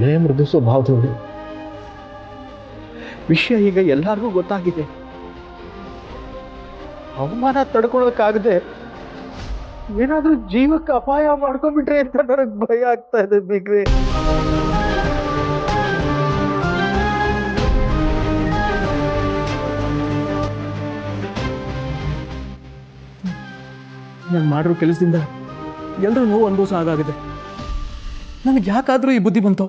ಬಲೇ ಮೃದು ಸ್ವಭಾವದವಳು. ವಿಷಯ ಈಗ ಎಲ್ಲರಿಗೂ ಗೊತ್ತಾಗಿದೆ. ಅವಮಾನ ತಡ್ಕೊಳಕ್ಕಾಗದೆ ಏನಾದ್ರೂ ಜೀವಕ್ಕೆ ಅಪಾಯ ಮಾಡ್ಕೊಂಡ್ಬಿಟ್ರೆ ಅಂತ ನನಗೆ ಭಯ ಆಗ್ತಾ ಇದೆ ಬಿಗ್ರೆ. ನಾನು ಮಾಡಿರೋ ಕೆಲಸದಿಂದ ಎಲ್ಲರೂ ನೋವು ಅನುಭವಿಸೋ ಹಾಗಾಗಿದೆ. ನನಗೆ ಯಾಕಾದ್ರೂ ಈ ಬುದ್ಧಿ ಬಂತು?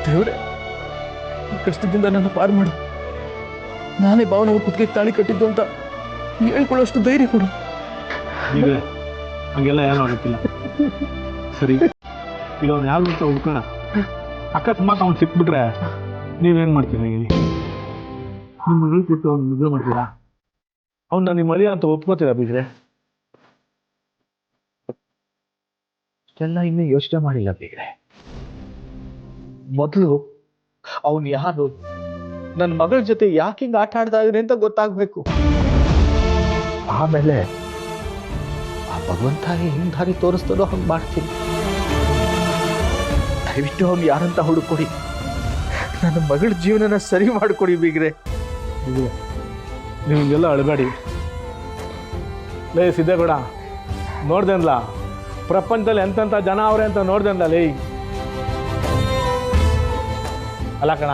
ದೇವ್ರೆ, ಈ ಕಷ್ಟದಿಂದ ನನ್ನ ಪಾರು ಮಾಡು. ನಾನೇ ಭಾವನವ್ರ ಕುತ್ತಿಗೆ ತಾಳಿ ಕಟ್ಟಿದ್ದು ಅಂತ ಹೇಳ್ಕೊಳ್ಳೋಷ್ಟು ಧೈರ್ಯ ಕೊಡು. ಈಗ ಹಂಗೆಲ್ಲ ಏನೂ ಆಗುತ್ತಿಲ್ಲ. ಸರಿ, ಈಗ ಅವ್ನು ಯಾರು ಅಂತ ಹುಡ್ಕೋಣ. ಅಕಸ್ಮಾತ್ ಅವ್ನು ಸಿಕ್ಬಿಟ್ರೆ ನೀವೇನು ಮಾಡ್ತೀರಾ? ನಿಮ್ಮ ಮಗಳು ಕೊಟ್ಟು ಅವ್ನು ಮದುವೆ ಮಾಡ್ತೀರಾ? ಅವ್ನು ನಿಮ್ಮ ಮದುವೆ ಅಂತ ಒಪ್ಕೋತೀರಾ ಬಿಗ್ರೆ? ಎಲ್ಲ ಇನ್ನೂ ಯೋಚನೆ ಮಾಡಿಲ್ಲ ಬಿಗ್ರೆ. ಮೊದಲು ಅವನು ಯಾರು, ನನ್ನ ಮಗಳ ಜೊತೆ ಯಾಕೆ ಹಿಂಗೆ ಆಟ ಆಡ್ತಾ ಇದ್ದಾನೆ ಅಂತ ಗೊತ್ತಾಗ್ಬೇಕು. ಆಮೇಲೆ ಆ ಭಗವಂತ ಹೆಂಗ್ ದಾರಿ ತೋರಿಸ್ತಾನೋ ಹಂಗೆ ಮಾಡ್ತೀನಿ. ದಯವಿಟ್ಟು ಅವ್ನು ಯಾರಂತ ಹುಡುಕೊಡಿ. ನನ್ನ ಮಗಳ ಜೀವನನ ಸರಿ ಮಾಡಿಕೊಡಿ ಬಿಗ್ರೆ. ನೀವು ಹಿಂಗೆಲ್ಲ ಅಳಬೇಡಿ. ಲೇ ಸಿದ್ದೇಗೌಡ, ನೋಡ್ದೇನಲ್ಲ ಪ್ರಪಂಚದಲ್ಲಿ ಎಂತೆಂಥ ಜನ ಅವ್ರೆ ಅಂತ ನೋಡ್ದೇನಲ್ಲ ಲೇ. ಅಲ್ಲ ಕಣ,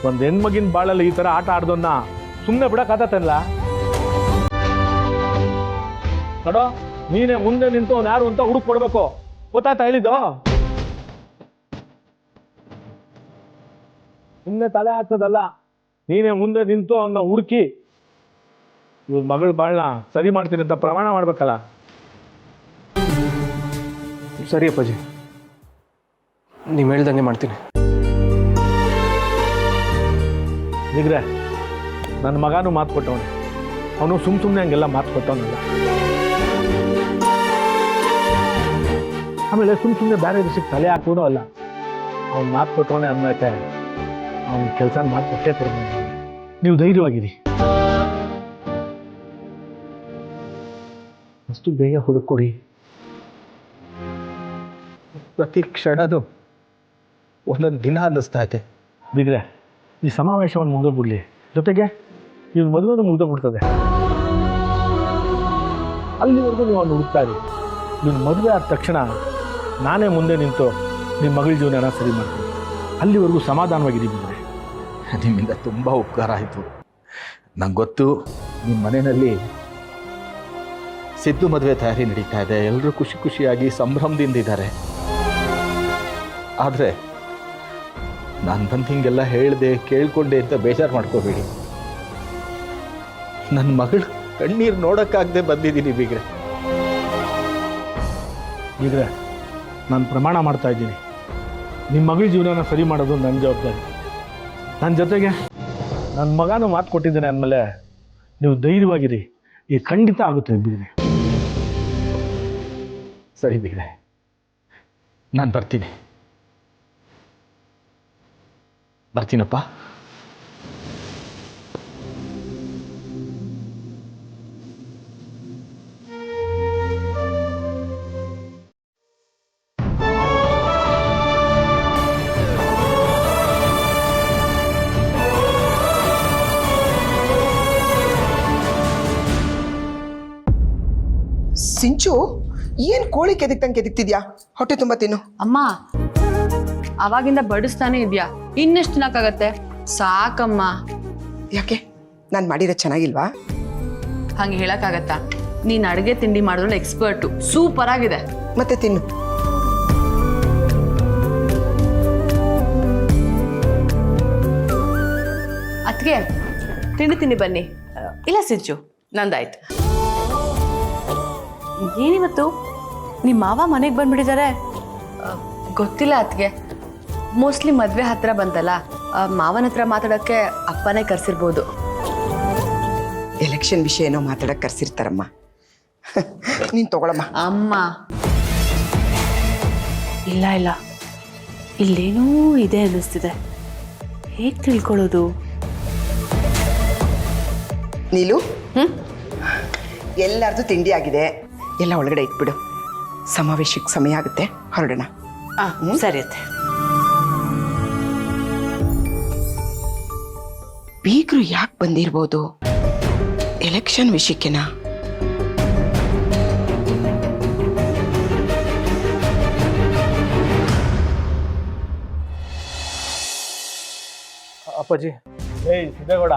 ಒಂದು ಹೆಣ್ಮಗಿನ ಬಾಳಲ್ಲಿ ಈ ಥರ ಆಟ ಆಡ್ದನ್ನ ಸುಮ್ಮನೆ ಬಿಡಕ್ಕಾಗತ್ತಲ್ಲ? ನೋಡೋ, ನೀನೇ ಮುಂದೆ ನಿಂತು ಅವ್ನು ಯಾರು ಅಂತ ಹುಡುಕ್ ಕೊಡ್ಬೇಕು. ಗೊತ್ತಾಯ್ತಾ ಹೇಳಿದ್ದು? ಸುಮ್ಮನೆ ತಲೆ ಹಾಕ್ಸೋದಲ್ಲ, ನೀನೇ ಮುಂದೆ ನಿಂತು ಅವನ್ನ ಹುಡುಕಿ ಇವ್ರ ಮಗಳ ಬಾಳನ್ನ ಸರಿ ಮಾಡ್ತೀನಿ ಅಂತ ಪ್ರಮಾಣ ಮಾಡ್ಬೇಕಲ್ಲ. ಸರಿ ಅಪ್ಪಾಜಿ, ನೀವು ಹೇಳ್ದಂಗೆ ಮಾಡ್ತೀನಿ. ನಿಗ್ರೆ, ನನ್ನ ಮಗನೂ ಮಾತು ಕೊಟ್ಟವನು. ಅವನು ಸುಮ್ಮನೆ ಹಂಗೆಲ್ಲ ಮಾತು ಕೊಟ್ಟವನಲ್ಲ. ಆಮೇಲೆ ಸುಮ್ಮನೆ ಬೇರೆ ವಿಷಯಕ್ಕೆ ತಲೆ ಹಾಕೋನು ಅಲ್ಲ. ಅವ್ನು ಮಾತು ಕೊಟ್ಟವನೇ ಅಂದಕ್ಕೆ ಅವ್ನ ಕೆಲಸ ಮಾತು ಕೊಟ್ಟೇ ಕೊಡ್ಬೋದು. ನೀವು ಧೈರ್ಯವಾಗಿರಿ. ಅಷ್ಟು ಬೇಗ ಹುಡುಕೊಡಿ. ಪ್ರತಿ ಕ್ಷಣನೂ ಒಂದೊಂದು ದಿನ ಅನ್ನಿಸ್ತಾ ಇದೆ. ಬಿಗ್ರೆ, ಈ ಸಮಾವೇಶವನ್ನು ಮುಗಿದೋಗ್ಬಿಡ್ಲಿ, ಜೊತೆಗೆ ಇವ್ನ ಮದುವೆನೂ ಮುಗಿದೋಗ್ಬಿಡ್ತದೆ. ಅಲ್ಲಿವರೆಗೂ ನೀವು ಅವ್ನು ಹುಡುಕ್ತಾ ಇರಿ. ಇವ್ನ ಮದುವೆ ಆದ ತಕ್ಷಣ ನಾನೇ ಮುಂದೆ ನಿಂತು ನಿಮ್ಮ ಮಗಳ ಜೀವನನ ಸರಿ ಮಾಡ್ತೀನಿ. ಅಲ್ಲಿವರೆಗೂ ಸಮಾಧಾನವಾಗಿರಿ ಬಿಗ್ರೆ. ನಿಮ್ಮಿಂದ ತುಂಬ ಉಪಕಾರ ಆಯಿತು. ನಂಗೆ ಗೊತ್ತು, ನಿಮ್ಮ ಮನೆಯಲ್ಲಿ ಸಿದ್ದು ಮದುವೆ ತಯಾರಿ ನಡೀತಾ ಇದೆ. ಎಲ್ಲರೂ ಖುಷಿ ಖುಷಿಯಾಗಿ ಸಂಭ್ರಮದಿಂದಿದ್ದಾರೆ. ಆದರೆ ನಾನು ಬಂದು ಹಿಂಗೆಲ್ಲ ಹೇಳಿದೆ ಕೇಳ್ಕೊಂಡೆ ಅಂತ ಬೇಜಾರು ಮಾಡ್ಕೋಬೇಡಿ. ನನ್ನ ಮಗಳು ಕಣ್ಣೀರು ನೋಡೋಕ್ಕಾಗದೆ ಬಂದಿದ್ದೀನಿ ಬಿಗ್ರೆ. ಬಿಗ್ರೆ, ನಾನು ಪ್ರಮಾಣ ಮಾಡ್ತಾ ಇದ್ದೀನಿ, ನಿಮ್ಮ ಮಗಳ ಜೀವನನ ಸರಿ ಮಾಡೋದು ನನ್ನ ಜವಾಬ್ದಾರಿ. ನನ್ನ ಜೊತೆಗೆ ನನ್ನ ಮಗನೂ ಮಾತು ಕೊಟ್ಟಿದ್ದೇನೆ ಅಂದಮೇಲೆ ನೀವು ಧೈರ್ಯವಾಗಿರಿ. ಈಗ ಖಂಡಿತ ಆಗುತ್ತೆ ಬಿಗ್ರೆ. ಸರಿ ಬಿಗ್ರೆ, ನಾನು ಬರ್ತೀನಪ್ಪ. ಸಿಂಚು, ಏನ್ ಕೋಳಿ ಕೆದಕ್ತಿದ್ಯಾ? ಹೊಟ್ಟೆ ತುಂಬ ತಿನ್ನು. ಅಮ್ಮ, ಅವಾಗಿಂದ ಬಡಿಸ್ತಾನೆ ಇದ್ಯಾ, ಇನ್ನೆಷ್ಟು ತಿನ್ನಕ್ಕಾಗತ್ತೆ? ಸಾಕಮ್ಮ. ಯಾಕೆ, ನಾನು ಮಾಡಿರೋ ಚೆನ್ನಾಗಿಲ್ವಾ? ಹಂಗೆ ಹೇಳಕ್ಕಾಗತ್ತಾ? ನೀನ್ ಅಡುಗೆ ತಿಂಡಿ ಮಾಡೋದ್ರಲ್ಲಿ ಎಕ್ಸ್ಪರ್ಟು, ಸೂಪರ್ ಆಗಿದೆ. ಮತ್ತೆ ತಿನ್ನು. ಅದ್ಕೆ ತಿಂಡಿ ಬನ್ನಿ. ಇಲ್ಲ ಸಿಂಚು, ನಂದಾಯ್ತು. ಏನಿವತ್ತು ನಿಮ್ಮ ಮಾವ ಮನೆಗೆ ಬಂದ್ಬಿಟ್ಟಿದ್ದಾರೆ? ಗೊತ್ತಿಲ್ಲ ಅತ್ಗೆ, ಮೋಸ್ಟ್ಲಿ ಮದುವೆ ಹತ್ರ ಬಂತಲ್ಲ, ಮಾವನ ಹತ್ರ ಮಾತಾಡೋಕ್ಕೆ ಅಪ್ಪನೇ ಕರ್ಸಿರ್ಬೋದು. ಎಲೆಕ್ಷನ್ ವಿಷಯ ಏನೋ ಮಾತಾಡಕ್ಕೆ ಕರ್ಸಿರ್ತಾರಮ್ಮ. ನೀನು ತಗೊಳಮ್ಮ. ಅಮ್ಮ, ಇಲ್ಲ ಇಲ್ಲೇನೂ ಇದೆ ಅನ್ನಿಸ್ತಿದೆ. ಹೇಗೆ ತಿಳ್ಕೊಳ್ಳೋದು? ನೀಲು, ಎಲ್ಲರದು ತಿಂಡಿ ಆಗಿದೆ, ಎಲ್ಲ ಒಳಗಡೆ ಇಟ್ಬಿಡು. ಸಮಾವೇಶಕ್ಕೆ ಸಮಯ ಆಗುತ್ತೆ, ಹೊರಡೋಣ. ಸರಿ ಅತ್ತೆ. ಬೀಗ್ರು ಯಾಕೆ ಬಂದಿರ್ಬೋದು? ಎಲೆಕ್ಷನ್ ವಿಷಯಕ್ಕೆನಾ? ಅಪ್ಪಾಜಿ, ಏಯ್ ಸಿದ್ದೇಗೌಡ,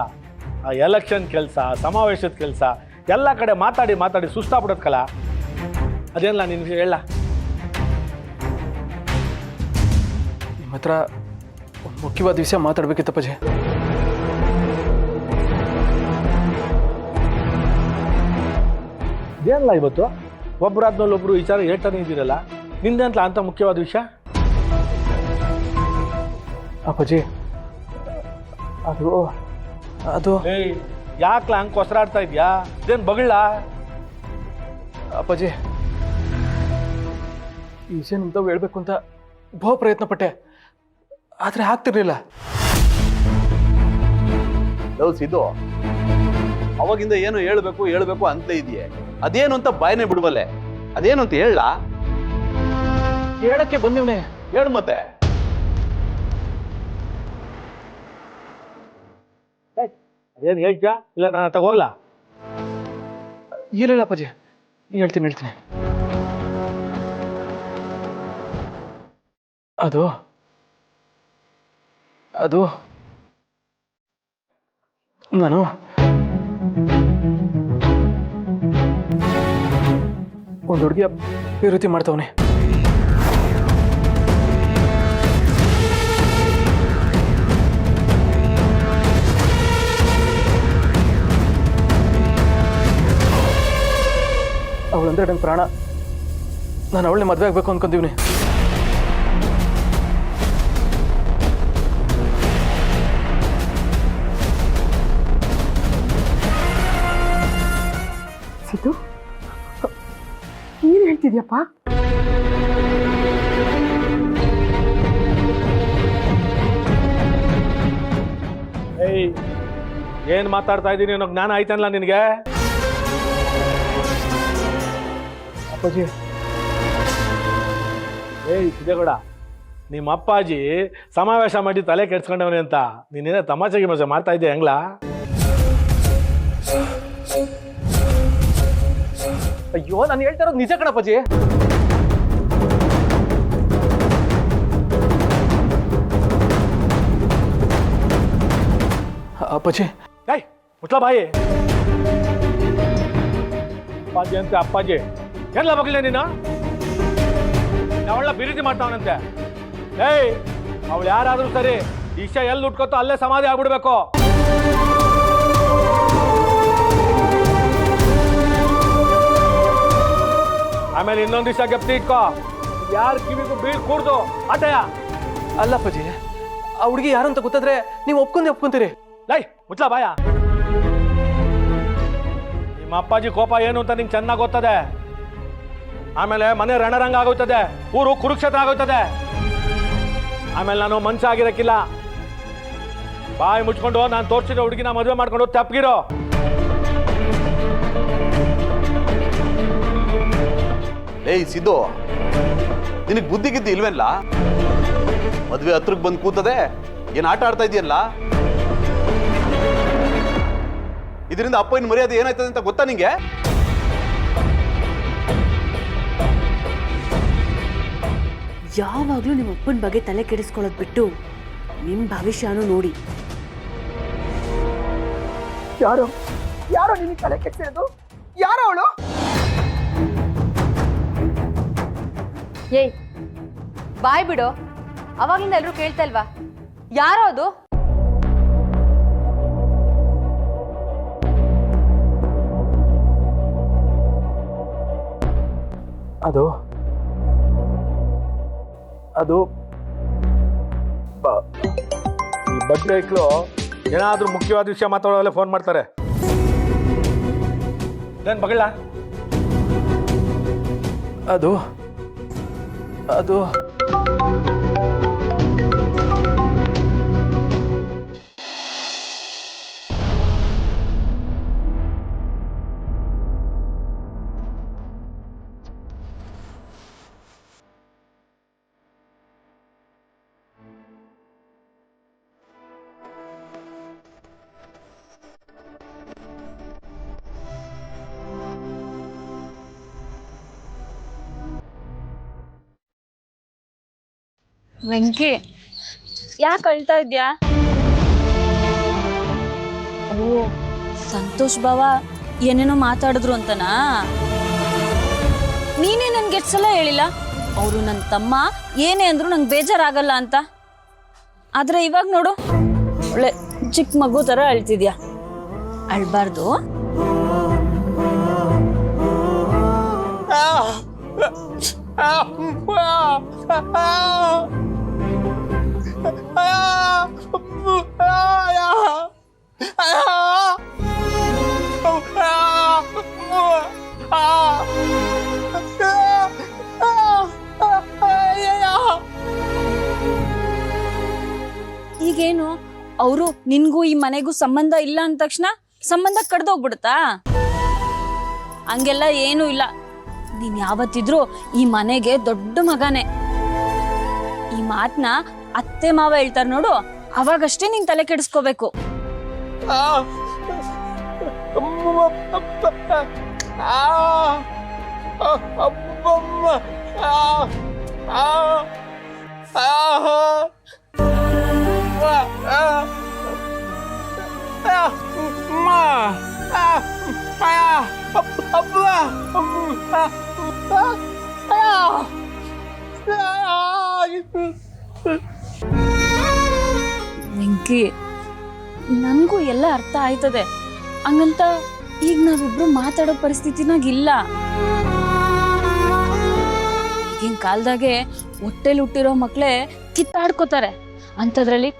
ಆ ಎಲೆಕ್ಷನ್ ಕೆಲಸ, ಸಮಾವೇಶದ ಕೆಲಸ ಎಲ್ಲ ಕಡೆ ಮಾತಾಡಿ ಮಾತಾಡಿ ಸುಸ್ತಾಗ್ಬಿಡೋದ್ಕಲ್ಲ, ಅದೇನಲ್ಲ ನಿನ್ಗೆ ಹೇಳ. ನಿಮ್ಮ ಹತ್ರ ಒಂದು ಮುಖ್ಯವಾದ ವಿಷಯ ಮಾತಾಡ್ಬೇಕಿತ್ತಪ್ಪಾಜಿ. ಇದೇನಲ್ಲ ಇವತ್ತು ಒಬ್ಬರಾದ್ಮೇಲೆ ಒಬ್ರು ವಿಚಾರ ಹೇಳ್ತಾನೆ ಇದ್ದೀರಲ್ಲ, ನಿಂದೆ ಅಂತ ಅಂತ ಮುಖ್ಯವಾದ ವಿಷಯ? ಅಪ್ಪಾಜಿ, ಅದು ಏಯ್ ಯಾಕ್ಲ ಹಂಗೆ ಕೊಸರಾಡ್ತಾ ಇದೆಯಾ? ಇದೇನು ಬಗಳ? ಅಪ್ಪಾಜಿ, ಈ ವಿಷಯ ನಿಮ್ತಾವು ಹೇಳ್ಬೇಕು ಅಂತ ಬಹು ಪ್ರಯತ್ನ ಪಟ್ಟೆ, ಆದರೆ ಆಗ್ತಿರ್ಲಿಲ್ಲ. ಸಿದ್ದು, ಅವಾಗಿಂದ ಏನು ಹೇಳ್ಬೇಕು ಅಂತಲೇ ಇದೆಯೇ, ಅದೇನು ಅಂತ ಬಾಯನೇ ಬಿಡುವಲ್ಲೆ, ಅದೇನು ಅಂತ ಹೇಳ. ಹೇಳಕ್ಕೆ ಬಂದಿವ್ನೆ. ಹೇಳು ಮತ್ತೆ. ಏನು ಹೇಳ್ತೀಯಾ? ಇಲ್ಲ ನಾನು ತಗೋಲ್ಲ. ಇಲ್ಲ ಅಪ್ಪಾಜಿ, ಹೇಳ್ತೀನಿ. ಅದು ನಾನು ಒಂದು ಹುಡುಗಿಯ ಪ್ರೀತಿ ಮಾಡ್ತವನೆ. ಅವಳಂದ್ರೆ ನಂಗೆ ಪ್ರಾಣ. ನಾನು ಅವಳನ್ನೇ ಮದುವೆ ಆಗ್ಬೇಕು ಅನ್ಕೊಂತೀವಿ. ಸಿದ್ದು, ಏನ್ ಹೇಳ್ತಿದ್ಯಪ್ಪ? ಏಯ್, ಏನು ಮಾತಾಡ್ತಾ ಇದ್ದೀನಿ ಅನ್ನೋ ಜ್ಞಾನ ಆಯ್ತಲ್ಲ ನಿನಗೆ? ಅಪ್ಪಾಜಿ, ಏಯ್ ಸಿದ್ದೇಗೌಡ, ನಿಮ್ಮ ಅಪ್ಪಾಜಿ ಸಮಾವೇಶ ಮಾಡಿ ತಲೆ ಕೆಡ್ಸ್ಕೊಂಡವನೆ ಅಂತ ನೀನೇನೋ ತಮಾಷೆಗೆ ಮಜಾ ಮಾಡ್ತಾ ಇದ್ದೆ ಹೆಂಗ್ಲಾ? ಅಯ್ಯೋ, ನಾನು ಹೇಳ್ತಾ ಇರೋದು ನಿಜ ಕಣಪ್ಪಾಜಿ. ಅಪ್ಪಾಜಿ, ಏಯ್ ಮುಟ್ಲ ಬಾಯಿ. ಅಪ್ಪಾಜಿ ಅಂತ ಅಪ್ಪಾಜಿ ಎಲ್ಲ ಮಗಳೇ ನೀನು? ಅವಳ ಬಿರಿತಿ ಮಾಡ್ತಾವನಂತೆ. ಏಯ್, ಅವಳು ಯಾರಾದ್ರೂ ಸರಿ, ಈಶ ಎಲ್ಲಿ ಉಟ್ಕೋತೋ ಅಲ್ಲೇ ಸಮಾಧಿ ಆಗ್ಬಿಡ್ಬೇಕು. ಆಮೇಲೆ ಇನ್ನೊಂದು ದಿವಸ ಗೆಪ್ತಿ ಇಟ್ಕೋ, ಯಾರು ಕಿವಿಗೂ ಬೀಳ್ ಕೂಡ್ದು ಆಟಯ. ಅಲ್ಲಪ್ಪಾಜಿ, ಆ ಹುಡುಗಿ ಯಾರು ಅಂತ ಗೊತ್ತಾದ್ರೆ ನೀವು ಒಪ್ಕೊಂತೀರಿ. ಲೈ ಮುಟ್ಲ ಬಾಯ. ನಿಮ್ಮ ಅಪ್ಪಾಜಿ ಕೋಪ ಏನು ಅಂತ ನಿಂಗೆ ಚೆನ್ನಾಗಿ ಗೊತ್ತದೆ. ಆಮೇಲೆ ಮನೆ ರಣರಂಗ ಆಗೋಯ್ತದೆ, ಊರು ಕುರುಕ್ಷೇತ್ರ ಆಗೋಯ್ತದೆ. ಆಮೇಲೆ ನಾನು ಮನ್ಸ ಆಗಿರಕ್ಕಿಲ್ಲ. ಬಾಯಿ ಮುಚ್ಕೊಂಡು ನಾನು ತೋರಿಸಿರೋ ಹುಡುಗಿನ ಮದುವೆ ಮಾಡ್ಕೊಂಡು ತಪ್ಪಗಿರೋ. ಏಯ್ ಸಿದ್ದು, ನಿನಗೆ ಬುದ್ಧಿ ಗಿದ್ದಿ ಇಲ್ವೇನ್ಲ? ಮದುವೆ ಹತ್ರಕ್ಕೆ ಬಂದು ಕೂತದೆ, ಏನು ಆಟ ಆಡ್ತಾ ಇದೆಯಲ್ಲ? ಇದರಿಂದ ಅಪ್ಪನ ಮರ್ಯಾದೆ ಏನಾಯ್ತದೆ ಅಂತ ಗೊತ್ತಾ ನಿಂಗೆ? ಯಾವಾಗಲೂ ನಿಮ್ಮ ಅಪ್ಪನ ಬಗ್ಗೆ ತಲೆ ಕೆಡಿಸ್ಕೊಳ್ಳೋದು ಬಿಟ್ಟು ನಿಮ್ಮ ಭವಿಷ್ಯನೂ ನೋಡಿ. ಯಾರೋ ನಿನಗೆ ತಲೆ ಕೆಡ್ಸಿರೋದು? ಯಾರೋ ಅವಳು? ಏಯ್ ಬಾಯ್ ಬಿಡು, ಅವಾಗಿಂದ ಎಲ್ಲರೂ ಕೇಳ್ತಾ ಇಲ್ವಾ ಯಾರೋ ಅದು? ಅದು ಈ ಬಗ್ಗೆ ಐಕ್ಳು ಏನಾದ್ರೂ ಮುಖ್ಯವಾದ ವಿಷಯ ಮಾತಾಡೋಲ್ಲ ಫೋನ್ ಮಾಡ್ತಾರೆ. ಏನ್ ಬಗಳ? ಅದು ವೆಂಕಿ ಯಾಕೆ ಅಳ್ತಾ ಇದ್ಯಾ? ಓ ಸಂತೋಷ್ ಬಾವ ಏನೇನೋ ಮಾತಾಡಿದ್ರು ಅಂತನಾ? ನೀನೇ ನನ್ಗೆ ಎಷ್ಟು ಸಲ ಹೇಳಿಲ್ಲ ಅವರು ನನ್ನ ತಮ್ಮ ಏನೇ ಅಂದ್ರು ನಂಗೆ ಬೇಜಾರಾಗಲ್ಲ ಅಂತ. ಆದ್ರೆ ಇವಾಗ ನೋಡು ಒಳ್ಳೆ ಚಿಕ್ಕ ಮಗು ತರ ಅಳ್ತಿದ್ಯಾ. ಅಳ್ಬಾರ್ದು. ಈಗೇನು ಅವರು ನಿನ್ಗೂ ಈ ಮನೆಗೂ ಸಂಬಂಧ ಇಲ್ಲ ಅಂದ ತಕ್ಷಣ ಸಂಬಂಧ ಕಡ್ದೋಗ್ಬಿಡುತ್ತಾ? ಹಂಗೆಲ್ಲ ಏನೂ ಇಲ್ಲ. ನೀನ್ ಯಾವತ್ತಿದ್ರು ಈ ಮನೆಗೆ ದೊಡ್ಡ ಮಗನೇ. ಈ ಮಾತನ್ನ ಅತ್ತೆ ಮಾವ ಹೇಳ್ತಾರ ನೋಡು, ಅವಾಗಷ್ಟೇ ನೀನ್ ತಲೆ ಕೆಡಿಸ್ಕೋಬೇಕು. ವೆಂಕಿ, ನನ್ಗೂ ಎಲ್ಲ ಅರ್ಥ ಆಯ್ತದೆ. ಹಂಗಂತ ಈಗ ನಾವಿಬ್ರು ಮಾತಾಡೋ ಪರಿಸ್ಥಿತಿನಾಗಿಲ್ಲ. ಈಗಿನ ಕಾಲದಾಗೆ ಹೊಟ್ಟೆಲಿ ಹುಟ್ಟಿರೋ ಮಕ್ಳೇ ಕಿತ್ತಾಡ್ಕೋತಾರೆ. ಅಂಥದ್ರಲ್ಲಿ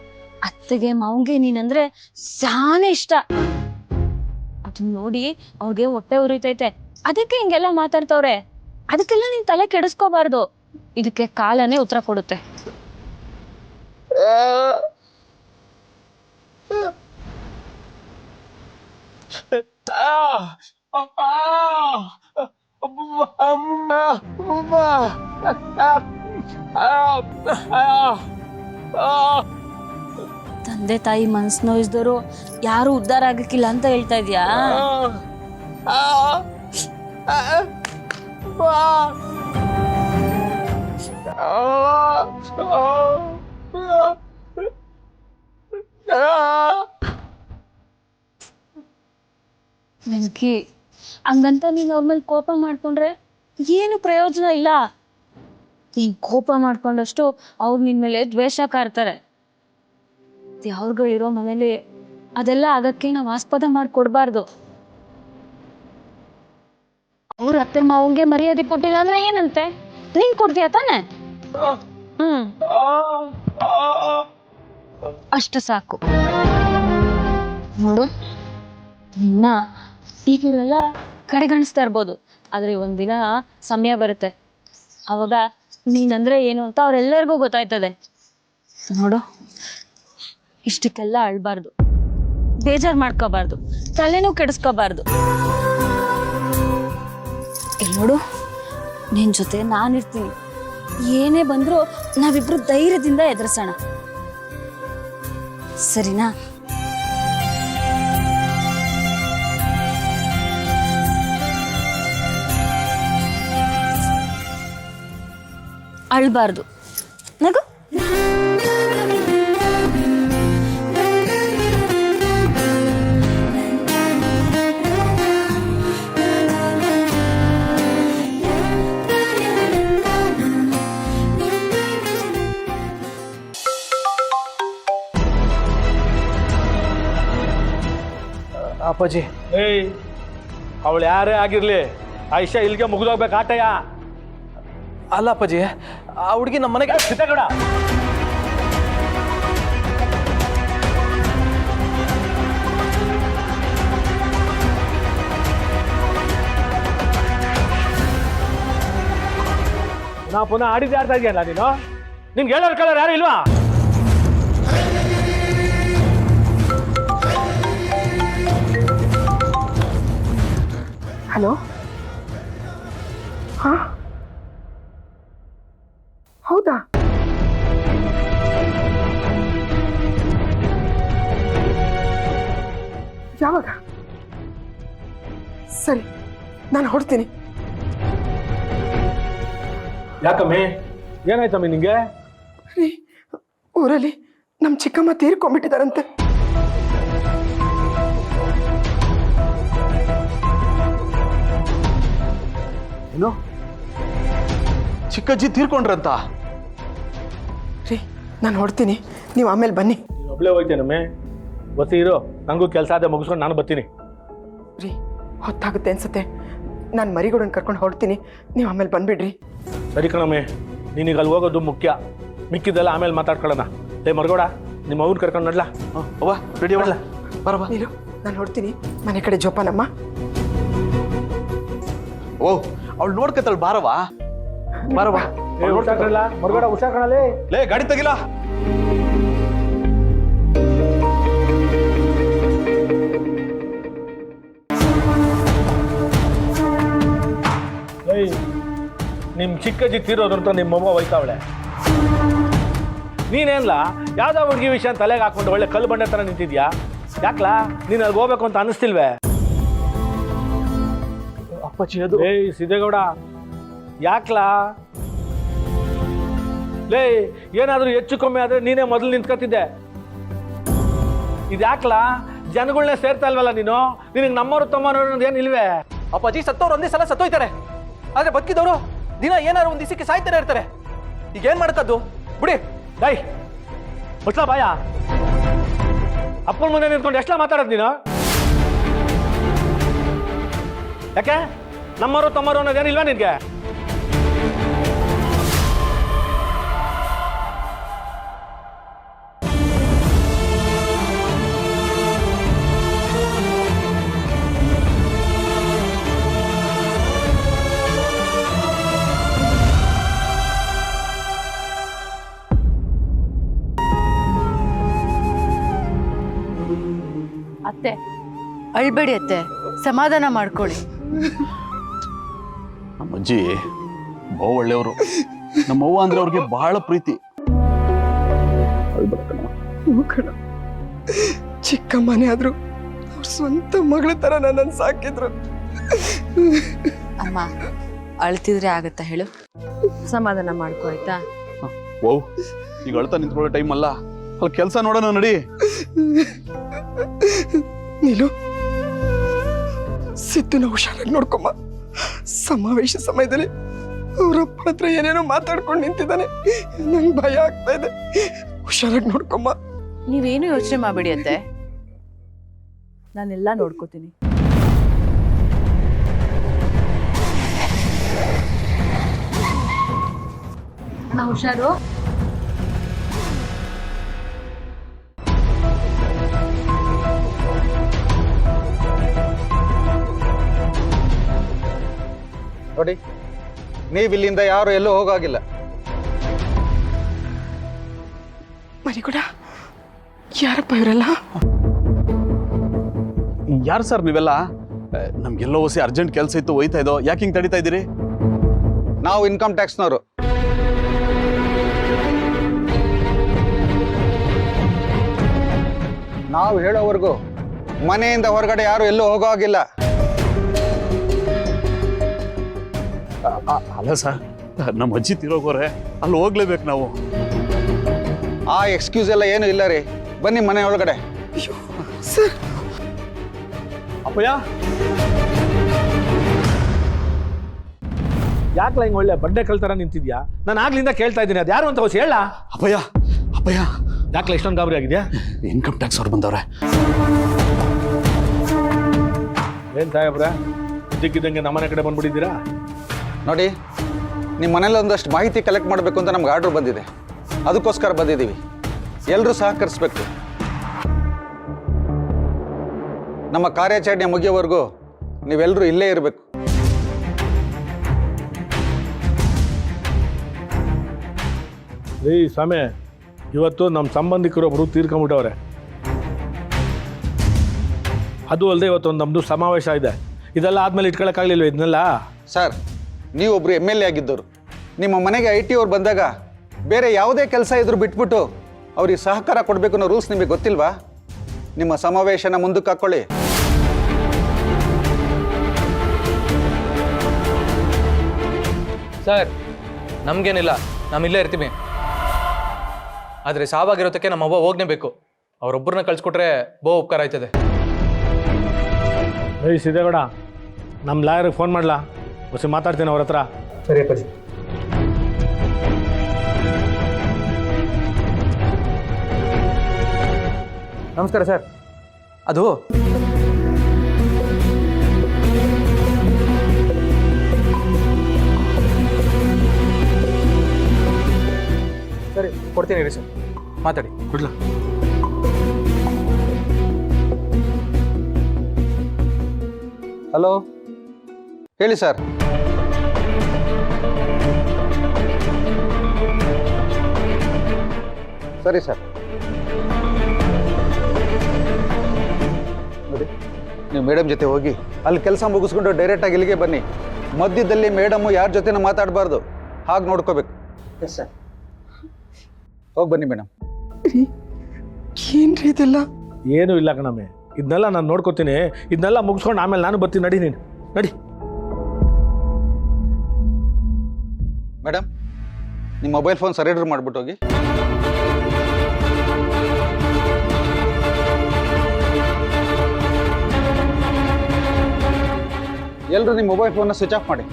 ಅತ್ತೆಗೆ ಮಾವಂಗೆ ನೀನಂದ್ರೆ ಸಾನೇ ಇಷ್ಟ. ಅದನ್ನ ನೋಡಿ ಅವ್ರಿಗೆ ಹೊಟ್ಟೆ ಉರಿತೈತೆ, ಅದಕ್ಕೆ ಹಿಂಗೆಲ್ಲ ಮಾತಾಡ್ತವ್ರೆ. ಅದಕ್ಕೆಲ್ಲ ನೀನ್ ತಲೆ ಕೆಡಿಸ್ಕೋಬಾರ್ದು. ಇದಕ್ಕೆ ಕಾಲನೇ ಉತ್ತರ ಕೊಡುತ್ತೆ. ತಂದೆ ತಾಯಿ ಮನ್ಸ್ ನೋಯಿಸಿದವರು ಯಾರು ಉದ್ಧಾರ ಆಗಕ್ಕಿಲ್ಲ ಅಂತ ಹೇಳ್ತಾ ಇದ್ಯಾ? ವೆಂಕಿ, ಹಂಗಂತ ನೀನ್ ಅವ್ರ ಮೇಲೆ ಕೋಪ ಮಾಡ್ಕೊಂಡ್ರೆ ಏನು ಪ್ರಯೋಜನ ಇಲ್ಲ. ನೀನ್ ಕೋಪ ಮಾಡ್ಕೊಂಡಷ್ಟು ಅವ್ರು ನಿನ್ ಮೇಲೆ ದ್ವೇಷ ಕಾರ್ತಾರೆ. ಯಾವ್ರಿರೋ ಮನೇಲಿ ಅದೆಲ್ಲ ಆಗಕ್ಕೆ ನಾವ್ ಆಸ್ಪದ ಮಾಡ್ಕೊಡ್ಬಾರ್ದು. ಅವ್ರ ಅತ್ತೆ ಮಾವಂಗೆ ಮರ್ಯಾದೆ ಕೊಟ್ಟಿಲ್ಲ ಅಂದ್ರೆ ಏನಂತೆ? ನೀನ್ ಕೊಡ್ತೀಯ ತಾನೆ? ಅಷ್ಟು ಸಾಕು. ನೋಡು, ನಿನ್ನ ಈಗೆಲ್ಲ ಕಡೆಗಣಿಸ್ತಾ ಇರ್ಬೋದು, ಆದ್ರೆ ಒಂದಿನ ಸಮಯ ಬರುತ್ತೆ, ಅವಾಗ ನೀನಂದ್ರೆ ಏನು ಅಂತ ಅವ್ರೆಲ್ಲರಿಗೂ ಗೊತ್ತಾಯ್ತದೆ. ನೋಡು, ಇಷ್ಟಕ್ಕೆಲ್ಲ ಅಳ್ಬಾರ್ದು, ಬೇಜಾರ್ ಮಾಡ್ಕೋಬಾರ್ದು, ತಲೆನೂ ಕೆಡಿಸ್ಕೋಬಾರ್ದು. ಇಲ್ಲಿ ನೋಡು, ನಿನ್ ಜೊತೆ ನಾನಿರ್ತೀನಿ. ಏನೇ ಬಂದ್ರು ನಾವಿಬ್ರು ಧೈರ್ಯದಿಂದ ಎದುರಿಸೋಣ, ಸರಿನಾ? ಅಳ್ಬಾರ್ದು, ನಗು. ಅಪ್ಪಾಜಿ, ಏಯ್, ಅವಳು ಯಾರೇ ಆಗಿರ್ಲಿ, ಆಯುಷ್ಯ ಇಲ್ಲಿಗೆ ಮುಗಿದೋಗ್ಬೇಕು ಆಟಯ್ಯ. ಅಲ್ಲ ಅಪ್ಪಾಜಿ, ಆ ಹುಡುಗಿ ನಮ್ಮ ಮನೆಗೆ ಸಿದ್ದಗೌಡ, ಪುನಃ ಆಡಿದ್ದೆ ಆಡ್ತಾ ಇದೆಯಲ್ಲ ನೀನು. ನಿಮ್ಗೆ ಹೇಳೋರ್ ಕಲರ್ ಯಾರು ಇಲ್ವಾ? ಹಲೋ, ಹಾ, ಹೌದಾ? ಯಾವಾಗ? ಸರಿ, ನಾನು ಹೊಡ್ತೀನಿ. ಯಾಕಮ್ಮಿ, ಏನಾಯ್ತಮ್ಮಿ ನಿಂಗೆ? ರೀ ಊರಲ್ಲಿ ನಮ್ಮ ಚಿಕ್ಕಮ್ಮ ತೀರ್ಕೊಂಡ್ಬಿಟ್ಟಿದಾರಂತೆ. ಏನು ಚಿಕ್ಕಜ್ಜಿ ತೀರ್ಕೊಂಡ್ರಂತ? ರೀ ನಾನು ಹೊಡ್ತೀನಿ, ನೀವು ಆಮೇಲೆ ಬನ್ನಿ. ನೀನು ಒಬ್ಳೇ ಹೋಗ್ತೇನಮ್ಮೆ, ಗೊತ್ತಿ ಇರೋ, ನನಗೂ ಕೆಲಸ ಅದೇ ಮುಗಿಸ್ಕೊಂಡು ನಾನು ಬರ್ತೀನಿ. ರೀ ಹೊತ್ತಾಗುತ್ತೆ ಅನ್ಸುತ್ತೆ, ನಾನು ಮರಿಗೂಡನ್ ಕರ್ಕೊಂಡು ಹೊಡ್ತೀನಿ, ನೀವು ಆಮೇಲೆ ಬಂದ್ಬಿಡ್ರಿ. ಸರಿ ಕಣಮ್ಮೆ, ನೀನೀಗ ಅಲ್ಲಿ ಹೋಗೋದು ಮುಖ್ಯ, ಮಿಕ್ಕಿದ್ದೆಲ್ಲ ಆಮೇಲೆ ಮಾತಾಡ್ಕೊಳ್ಳೋಣ. ಲೇ ಮರ್ಗೋಡ, ನಿಮ್ಮ ಅವ್ನ ಕರ್ಕೊಂಡು ನಡ್ಲಾ? ಅವ್ವ ರೆಡಿ ಮಾಡಲ್ಲ, ಬರಬಾ. ನೀನು ನಾನು ಹೊಡ್ತೀನಿ, ಮನೆ ಕಡೆ ಜೋಪಾನಮ್ಮ. ಓ ಅವಳು ನೋಡ್ಕತ್ತಳ, ಬಾರವಾ ಬಾರವಾ. ಮರ್ಗೋಡ ಹುಷಾರ್ ಕಣಲೇ. ಲೇ ಗಾಡಿ ತೆಗಿಲ್ಲ. ನಿಮ್ ಚಿಕ್ಕಜ್ಜಿ ತೀರೋದಂತ ನಿಮ್ಮ ಅವ್ವ ಹೋಯ್ತಾವಳೆ. ನೀನೇನ್ಲ ಯಾವ್ದೋ ಹುಡುಗಿ ವಿಷಯ ತಲೆಗೆ ಹಾಕೊಂಡು ಒಳ್ಳೆ ಕಲ್ಲು ಬಂಡೆ ತರ ನಿಂತಿದ್ಯಾ? ಯಾಕ್ಲಾ ನೀನ್ ಅಲ್ಲಿಗೆ ಹೋಗ್ಬೇಕು ಅಂತ ಅನಿಸ್ತಿಲ್ವೇ? ಅಪ್ಪಾಜಿ ಅದು ಸಿದ್ದೇಗೌಡ, ಯಾಕ್ಲಾ? ಲೇ ಏನಾದ್ರೂ ಹೆಚ್ಚು ಕಮ್ಮಿ ಆದ್ರೆ ನೀನೇ ಮೊದಲು ನಿಂತ್ಕೊತಿದ್ದೆ. ಇದ್ಯಾಕ್ಲಾ ಜನಗಳನ್ನೇ ಸೇರ್ತಾ ಇಲ್ವಲ್ಲ ನೀನು? ನಿನಗೆ ನಮ್ಮವ್ರು ತಮ್ಮವ್ರು ಏನ್ ಇಲ್ವೇ? ಅಪ್ಪಾಜಿ ಸತ್ತವ್ರು ಒಂದೇ ಸಲ ಸತ್ತೋಯ್ತಾರೆ, ಆದ್ರೆ ಬದುಕಿದವರು ದಿನ ಏನಾದ್ರು ಒಂದ್ ದಿವಸಕ್ಕೆ ಸಾಯ್ತಾನೆ ಇರ್ತಾರೆ. ಈಗ ಏನ್ ಮಾಡಕ್ಕದ್ದು ಬಿಡಿ. ಡೈ ಮುಟ್ಲಾ ಬಾಯ, ಅಪ್ಪನ ಮುಂದೆ ನಿಂತ್ಕೊಂಡು ಎಷ್ಟಲ್ಲ ಮಾತಾಡೋದು ನೀನು? ಯಾಕೆ ನಮ್ಮವರು ತಮ್ಮರು ಅನ್ನೋದೇನಿಲ್ವಾ ನಿನ್ಗೆ? ಅತ್ತೆ ಅಳ್ಬೇಡಿ ಅತ್ತೆ, ಸಮಾಧಾನ ಮಾಡ್ಕೊಳ್ಳಿ. ನಮ್ಮ ಅಜ್ಜಿ ಬಹು ಒಳ್ಳೆಯವರು. ನಮ್ಮ ಅವ್ವ ಅಂದ್ರೆ ಅವ್ರಿಗೆ ಬಹಳ ಪ್ರೀತಿ. ಚಿಕ್ಕಮ್ಮನೇ ಆದ್ರು ಅವ್ರ ಸ್ವಂತ ಮಗಳ ತರ ನನ್ನನ್ನು ಸಾಕಿದ್ರು. ಅಮ್ಮ ಅಳ್ತಿದ್ರೆ ಆಗತ್ತಾ ಹೇಳು? ಸಮಾಧಾನ ಮಾಡ್ಕೋ ಆಯ್ತಾ? ಓ ಈಗ ಅಳ್ತಾ ನಿಂತ್ಕೊಳ್ಳೋ ಟೈಮ್ ಅಲ್ಲ, ಅಲ್ಲಿ ಕೆಲಸ ನೋಡೋಣ ನಡಿ. ನೀನು ಸಿದ್ದನ ಹುಷಾರಾಗಿ ನೋಡ್ಕೊಮ್ಮ. ಸಮಾವೇಶ ಸಮಯದಲ್ಲಿ ಅವರಪ್ಪನ ಹತ್ರ ಏನೇನೋ ಮಾತಾಡ್ಕೊಂಡು ನಿಂತಿದ್ದಾನೆ, ನಂಗೆ ಭಯ ಆಗ್ತಾ ಇದೆ. ಹುಷಾರಾಗಿ ನೋಡ್ಕೊಮ್ಮ. ನೀವೇನು ಯೋಚನೆ ಮಾಡಬೇಡಿ ಅತ್ತೆ, ನಾನೆಲ್ಲ ನೋಡ್ಕೋತೀನಿ. ಹುಷಾರು. ನೋಡಿ, ನೀವು ಇಲ್ಲಿಂದ ಯಾರು ಎಲ್ಲೂ ಹೋಗಾಗಿಲ್ಲ. ಮರಿಗೂಡ, ಯಾರಪ್ಪ ಇವರೆಲ್ಲ? ಯಾರು ಸರ್ ನೀವೆಲ್ಲ? ನಮ್ಗೆಲ್ಲೋ ಹೊಸಿ ಅರ್ಜೆಂಟ್ ಕೆಲಸ ಇತ್ತು, ಹೋಯ್ತಾ ಇದ್ದೋ. ಯಾಕೆ ಹಿಂಗೆ ತಡಿತಾ ಇದ್ದೀರಿ? ನಾವು ಇನ್ಕಮ್ ಟ್ಯಾಕ್ಸ್ನವರು. ನಾವು ಹೇಳೋವರೆಗೂ ಮನೆಯಿಂದ ಹೊರಗಡೆ ಯಾರು ಎಲ್ಲೂ ಹೋಗೋಗಿಲ್ಲ. ಅಲ್ಲ ಸರ್, ನಮ್ಮ ಅಜ್ಜಿ ತಿರೋಗೋರೆ, ಅಲ್ಲಿ ಹೋಗ್ಲೇಬೇಕು ನಾವು. ಆ ಎಕ್ಸ್ಕ್ಯೂಸ್ ಎಲ್ಲ ಏನು ಇಲ್ಲ ರೀ. ಬನ್ನಿ ಮನೆ ಒಳಗಡೆ. ಸರ್ ಅಪ್ಪಯ್ಯ, ಯಾಕಲ ಹಿಂಗೆ ಒಳ್ಳೆ ಬಡ್ಡೆ ಕಲ್ತರ ನಿಂತಿದ್ಯಾ? ನಾನು ಆಗ್ಲಿಂದ ಕೇಳ್ತಾ ಇದ್ದೀನಿ, ಅದು ಯಾರು ಅಂತ ಹೊಸ ಹೇಳ. ಅಪ್ಪಯ್ಯ ಅಪ್ಪಯ್ಯ, ಯಾಕಲ ಇಷ್ಟೊಂದು ಗಾಬರಿ ಆಗಿದ್ಯಾ? ಇನ್ಕಮ್ ಟ್ಯಾಕ್ಸ್ ಅವ್ರು ಬಂದವ್ರೆ. ಏನ್ ಸಾಹೇಬ್ರ ಇದ್ದಕ್ಕಿದ್ದಂಗೆ ನಮ್ಮನೆ ಕಡೆ ಬಂದ್ಬಿಟ್ಟಿದ್ದೀರಾ? ನೋಡಿ, ನಿಮ್ಮ ಮನೇಲಿ ಒಂದಷ್ಟು ಮಾಹಿತಿ ಕಲೆಕ್ಟ್ ಮಾಡಬೇಕು ಅಂತ ನಮ್ಗೆ ಆರ್ಡ್ರ್ ಬಂದಿದೆ, ಅದಕ್ಕೋಸ್ಕರ ಬಂದಿದ್ದೀವಿ. ಎಲ್ಲರೂ ಸಹಕರಿಸ್ಬೇಕು. ನಮ್ಮ ಕಾರ್ಯಾಚರಣೆ ಮುಗಿಯೋವರೆಗೂ ನೀವೆಲ್ಲರೂ ಇಲ್ಲೇ ಇರಬೇಕು. ರೀ ಸ್ವಾಮಿ, ಇವತ್ತು ನಮ್ಮ ಸಂಬಂಧಿಕರೊಬ್ಬರು ತೀರ್ಕೊಂಡ್ಬಿಟ್ಟವ್ರೆ. ಅದು ಅಲ್ಲದೆ ಇವತ್ತೊಂದು ನಮ್ಮದು ಸಮಾವೇಶ ಇದೆ. ಇದೆಲ್ಲ ಆದಮೇಲೆ ಇಟ್ಕೊಳ್ಳೋಕ್ಕಾಗಲಿಲ್ವ ಇದನ್ನೆಲ್ಲ? ಸರ್, ನೀವೊಬ್ಬರು MLA ಆಗಿದ್ದರು. ನಿಮ್ಮ ಮನೆಗೆ IT ಅವ್ರು ಬಂದಾಗ ಬೇರೆ ಯಾವುದೇ ಕೆಲಸ ಇದ್ರೂ ಬಿಟ್ಬಿಟ್ಟು ಅವ್ರಿಗೆ ಸಹಕಾರ ಕೊಡಬೇಕು ಅನ್ನೋ ರೂಲ್ಸ್ ನಿಮಗೆ ಗೊತ್ತಿಲ್ವಾ? ನಿಮ್ಮ ಸಮಾವೇಶನ ಮುಂದಕ್ಕೆ ಹಾಕ್ಕೊಳ್ಳಿ. ಸರ್ ನಮ್ಗೇನಿಲ್ಲ, ನಾವು ಇಲ್ಲೇ ಇರ್ತೀವಿ. ಆದರೆ ಸಾವಾಗಿರೋದಕ್ಕೆ ನಮ್ಮ ಅವ್ವ ಹೋಗ್ಲೇಬೇಕು. ಅವರೊಬ್ಬರನ್ನ ಕಳ್ಸಿಕೊಟ್ರೆ ಬಹು ಉಪಕಾರ ಆಯ್ತದೆ. ಏಯ್ ಸಿದ್ದೇಗೌಡ, ನಮ್ಮ ಲಾಯರ್ಗೆ ಫೋನ್ ಮಾಡಲಾ? ಹೊಸ ಮಾತಾಡ್ತೀನಿ ಅವ್ರ ಹತ್ರ. ಸರಿ ಅಪ್ಪಾಜಿ. ನಮಸ್ಕಾರ ಸರ್. ಅದು ಸರಿ ಕೊಡ್ತೀನಿ ರೀ ಸರ್, ಮಾತಾಡಿ. ಕೊಡ್ಲಾ? ಹಲೋ, ಹೇಳಿ ಸರ್. ಸರಿ ಸರ್. ನೋಡಿ, ನೀವು ಮೇಡಮ್ ಜೊತೆ ಹೋಗಿ ಅಲ್ಲಿ ಕೆಲಸ ಮುಗಿಸ್ಕೊಂಡು ಡೈರೆಕ್ಟಾಗಿ ಇಲ್ಲಿಗೆ ಬನ್ನಿ. ಮಧ್ಯದಲ್ಲಿ ಮೇಡಮ್ಮು ಯಾರ ಜೊತೆನೂ ಮಾತಾಡಬಾರ್ದು, ಹಾಗೆ ನೋಡ್ಕೋಬೇಕು. Yes sir. ಹೋಗಿ ಬನ್ನಿ ಮೇಡಮ್. ಏನ್ರಿ ಇದೆಲ್ಲ? ಏನೂ ಇಲ್ಲ ಕಣಮ್ಮೆ, ಇದನ್ನೆಲ್ಲ ನಾನು ನೋಡ್ಕೋತೀನಿ. ಇದನ್ನೆಲ್ಲ ಮುಗಿಸ್ಕೊಂಡು ಆಮೇಲೆ ನಾನು ಬರ್ತೀನಿ. ನಡಿ ನೀನು, ನಡಿ. ಮೇಡಮ್, ನಿಮ್ಮ ಮೊಬೈಲ್ ಫೋನ್ ಸರೆಂಡರ್ ಮಾಡಿಬಿಟ್ಟು ಹೋಗಿ. ಎಲ್ಲರೂ ನಿಮ್ಮ ಮೊಬೈಲ್ ಫೋನ್ನ ಸ್ವಿಚ್ ಆಫ್ ಮಾಡಿ.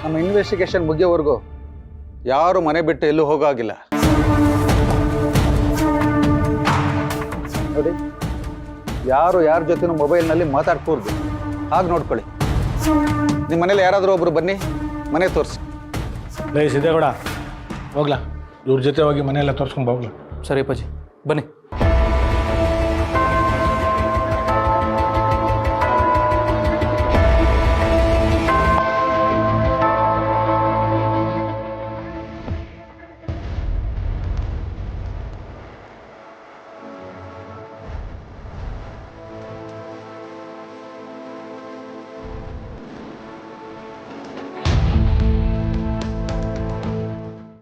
ನಮ್ಮ ಇನ್ವೆಸ್ಟಿಗೇಷನ್ ಮುಗಿಯೋವರೆಗೂ ಯಾರು ಮನೆ ಬಿಟ್ಟು ಎಲ್ಲೂ ಹೋಗಾಗಿಲ್ಲ. ನೋಡಿ, ಯಾರು ಯಾರ ಜೊತೆನೂ ಮೊಬೈಲ್ನಲ್ಲಿ ಮಾತಾಡ್ಕೂರ್ದು, ಹಾಗೆ ನೋಡ್ಕೊಳ್ಳಿ. ನಿಮ್ಮ ಮನೇಲಿ ಯಾರಾದರೂ ಒಬ್ರು ಬನ್ನಿ, ಮನೆ ತೋರಿಸಿ. ಲೇ ಸಿದ್ದೇಗೌಡ, ಹೋಗ್ಲಾ? ಇವ್ರ ಜೊತೆ ಹೋಗಿ ಮನೆಯೆಲ್ಲ ತೋರಿಸ್ಕೊಂಡು ಹೋಗ್ಲಾ? ಸರಿ ಅಪ್ಪಾಜಿ, ಬನ್ನಿ.